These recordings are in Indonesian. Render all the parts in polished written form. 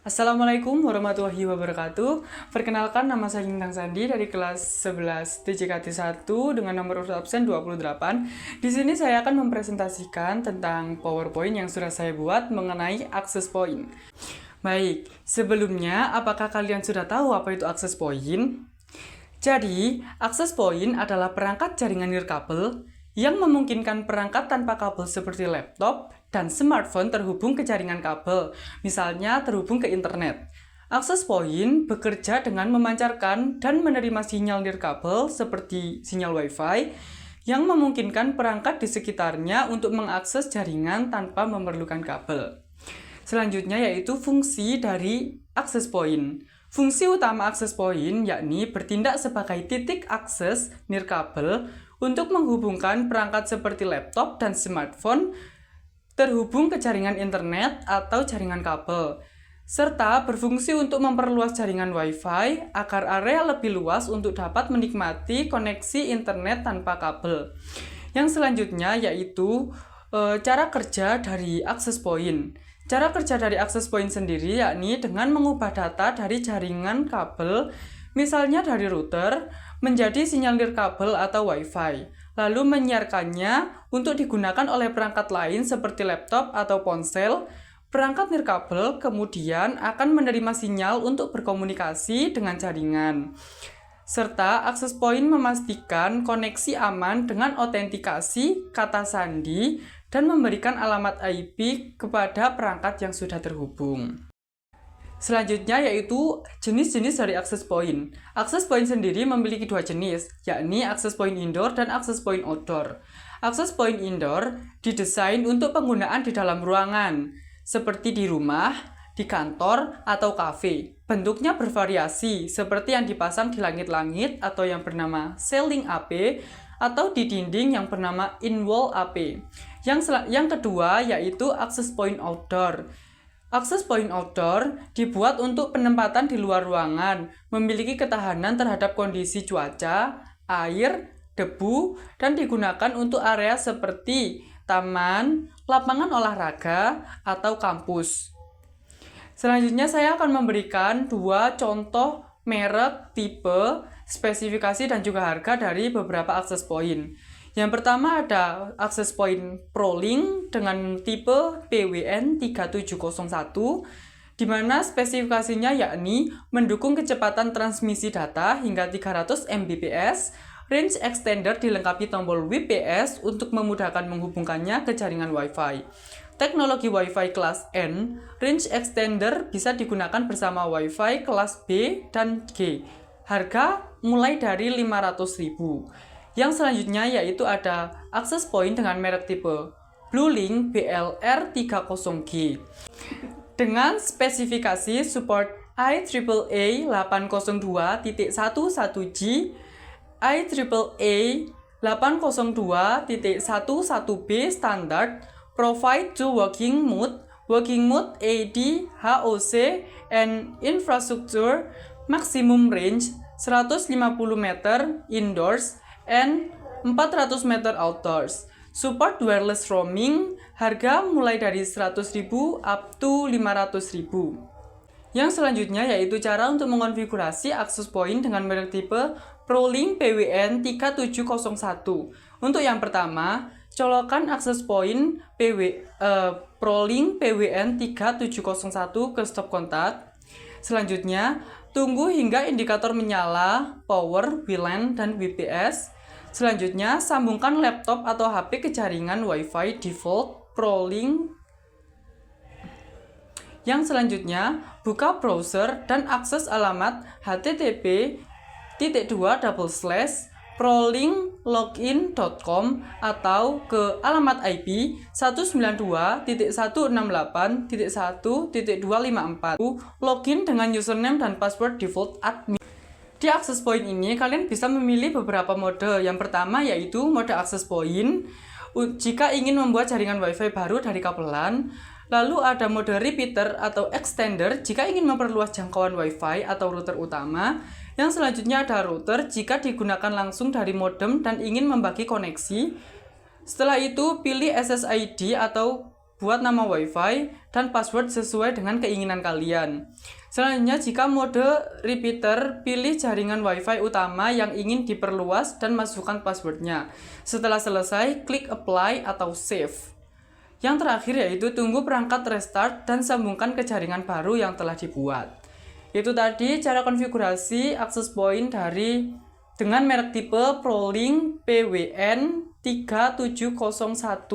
Assalamualaikum warahmatullahi wabarakatuh. Perkenalkan, nama saya Lintang Sandi dari kelas 11 TJKT 1 dengan nomor urut absen 28. Di sini saya akan mempresentasikan tentang PowerPoint yang sudah saya buat mengenai access point. Baik, sebelumnya apakah kalian sudah tahu apa itu access point? Jadi, access point adalah perangkat jaringan nirkabel yang memungkinkan perangkat tanpa kabel seperti laptop dan smartphone terhubung ke jaringan kabel, misalnya terhubung ke internet. Access point bekerja dengan memancarkan dan menerima sinyal nirkabel seperti sinyal Wi-Fi yang memungkinkan perangkat di sekitarnya untuk mengakses jaringan tanpa memerlukan kabel. Selanjutnya yaitu fungsi dari access point. Fungsi utama access point yakni bertindak sebagai titik akses nirkabel untuk menghubungkan perangkat seperti laptop dan smartphone terhubung ke jaringan internet atau jaringan kabel, serta berfungsi untuk memperluas jaringan Wi-Fi agar area lebih luas untuk dapat menikmati koneksi internet tanpa kabel. Yang selanjutnya yaitu cara kerja dari access point. Cara kerja dari access point sendiri yakni dengan mengubah data dari jaringan kabel, misalnya dari router, menjadi sinyal nirkabel atau Wi-Fi, lalu menyiarkannya untuk digunakan oleh perangkat lain seperti laptop atau ponsel. Perangkat nirkabel kemudian akan menerima sinyal untuk berkomunikasi dengan jaringan. Serta access point memastikan koneksi aman dengan autentikasi kata sandi dan memberikan alamat IP kepada perangkat yang sudah terhubung. Selanjutnya yaitu jenis-jenis dari access point. Access point sendiri memiliki dua jenis, yakni access point indoor dan access point outdoor. Access point indoor didesain untuk penggunaan di dalam ruangan, seperti di rumah, di kantor, atau kafe. Bentuknya bervariasi, seperti yang dipasang di langit-langit atau yang bernama ceiling AP, atau di dinding yang bernama in-wall AP. Yang kedua yaitu access point outdoor. Access point outdoor dibuat untuk penempatan di luar ruangan, memiliki ketahanan terhadap kondisi cuaca, air, debu, dan digunakan untuk area seperti taman, lapangan olahraga, atau kampus. Selanjutnya saya akan memberikan dua contoh merek, tipe, spesifikasi, dan juga harga dari beberapa access point. Yang pertama ada access point ProLink dengan tipe PWN 3701, di mana spesifikasinya yakni mendukung kecepatan transmisi data hingga 300 Mbps, range extender dilengkapi tombol WPS untuk memudahkan menghubungkannya ke jaringan Wi-Fi. Teknologi Wi-Fi kelas N, range extender bisa digunakan bersama Wi-Fi kelas B dan G. Harga mulai dari 500.000. Yang selanjutnya yaitu ada access point dengan merek tipe BlueLink BLR30G dengan spesifikasi support IEEE 802.11g, IEEE 802.11b standard, provide two working mode AD, HOC, and infrastructure, maximum range 150 meter indoors and 400 meter outdoors. Support wireless roaming, harga mulai dari 100.000 up to 500.000. Yang selanjutnya yaitu cara untuk mengonfigurasi access point dengan merek tipe ProLink PWN 3701. Untuk yang pertama, colokan access point ProLink PWN 3701 ke stop kontak. Selanjutnya, tunggu hingga indikator menyala, power, WLAN, dan WPS. Selanjutnya, sambungkan laptop atau HP ke jaringan Wi-Fi default ProLink. Yang selanjutnya, buka browser dan akses alamat http://prolinklogin.com atau ke alamat IP 192.168.1.254. Login dengan username dan password default admin. Di access point ini, kalian bisa memilih beberapa mode. Yang pertama yaitu mode access point, jika ingin membuat jaringan Wi-Fi baru dari kabelan. Lalu ada mode repeater atau extender, jika ingin memperluas jangkauan Wi-Fi atau router utama. Yang selanjutnya ada router, jika digunakan langsung dari modem dan ingin membagi koneksi. Setelah itu, pilih SSID atau buat nama WiFi dan password sesuai dengan keinginan kalian. Selanjutnya, jika mode repeater, pilih jaringan WiFi utama yang ingin diperluas dan masukkan passwordnya. Setelah selesai, klik apply atau save. Yang terakhir yaitu tunggu perangkat restart dan sambungkan ke jaringan baru yang telah dibuat. Itu tadi cara konfigurasi access point dengan merek tipe ProLink PWN3701.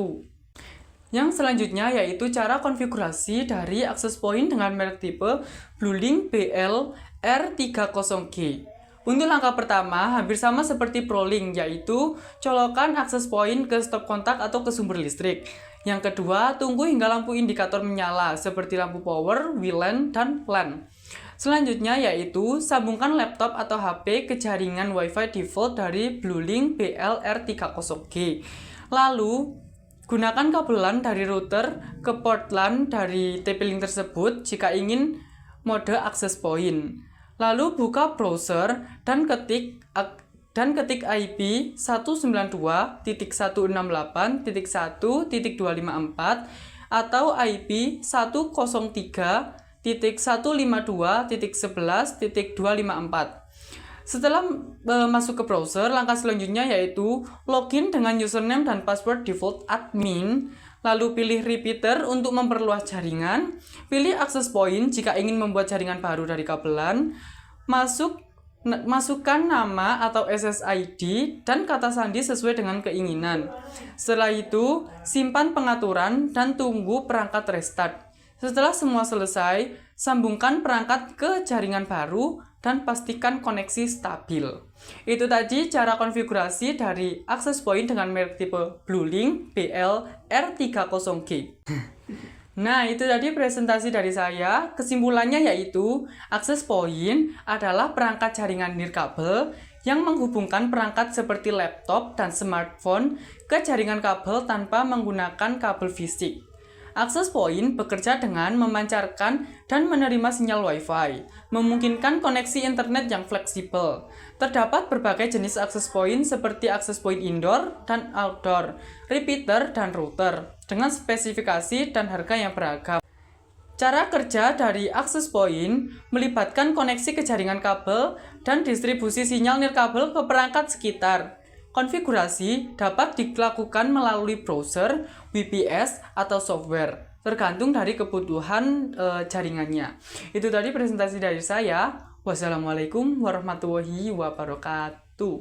Yang selanjutnya yaitu cara konfigurasi dari access point dengan merek tipe BlueLink BL-R30G. Untuk langkah pertama, hampir sama seperti ProLink, yaitu colokan access point ke stop kontak atau ke sumber listrik. Yang kedua, tunggu hingga lampu indikator menyala, seperti lampu power, WLAN, dan LAN. Selanjutnya yaitu sambungkan laptop atau HP ke jaringan WiFi default dari BlueLink BL-R30G. Lalu, gunakan kabel LAN dari router ke port LAN dari TP-Link tersebut jika ingin mode access point. Lalu buka browser dan ketik IP 192.168.1.254 atau IP 103.152.11.254. Setelah masuk ke browser, langkah selanjutnya yaitu login dengan username dan password default admin, lalu pilih repeater untuk memperluas jaringan, pilih access point jika ingin membuat jaringan baru dari kabelan, masukkan nama atau SSID dan kata sandi sesuai dengan keinginan. Setelah itu, simpan pengaturan dan tunggu perangkat restart. Setelah semua selesai, sambungkan perangkat ke jaringan baru dan pastikan koneksi stabil. Itu tadi cara konfigurasi dari access point dengan merek tipe BlueLink BL-R30G. Nah, itu tadi presentasi dari saya. Kesimpulannya yaitu, access point adalah perangkat jaringan nirkabel yang menghubungkan perangkat seperti laptop dan smartphone ke jaringan kabel tanpa menggunakan kabel fisik. Access point bekerja dengan memancarkan dan menerima sinyal Wi-Fi, memungkinkan koneksi internet yang fleksibel. Terdapat berbagai jenis access point seperti access point indoor dan outdoor, repeater, dan router, dengan spesifikasi dan harga yang beragam. Cara kerja dari access point melibatkan koneksi ke jaringan kabel dan distribusi sinyal nirkabel ke perangkat sekitar. Konfigurasi dapat dilakukan melalui browser, VPS, atau software, tergantung dari kebutuhan jaringannya. Itu tadi presentasi dari saya. Wassalamualaikum warahmatullahi wabarakatuh.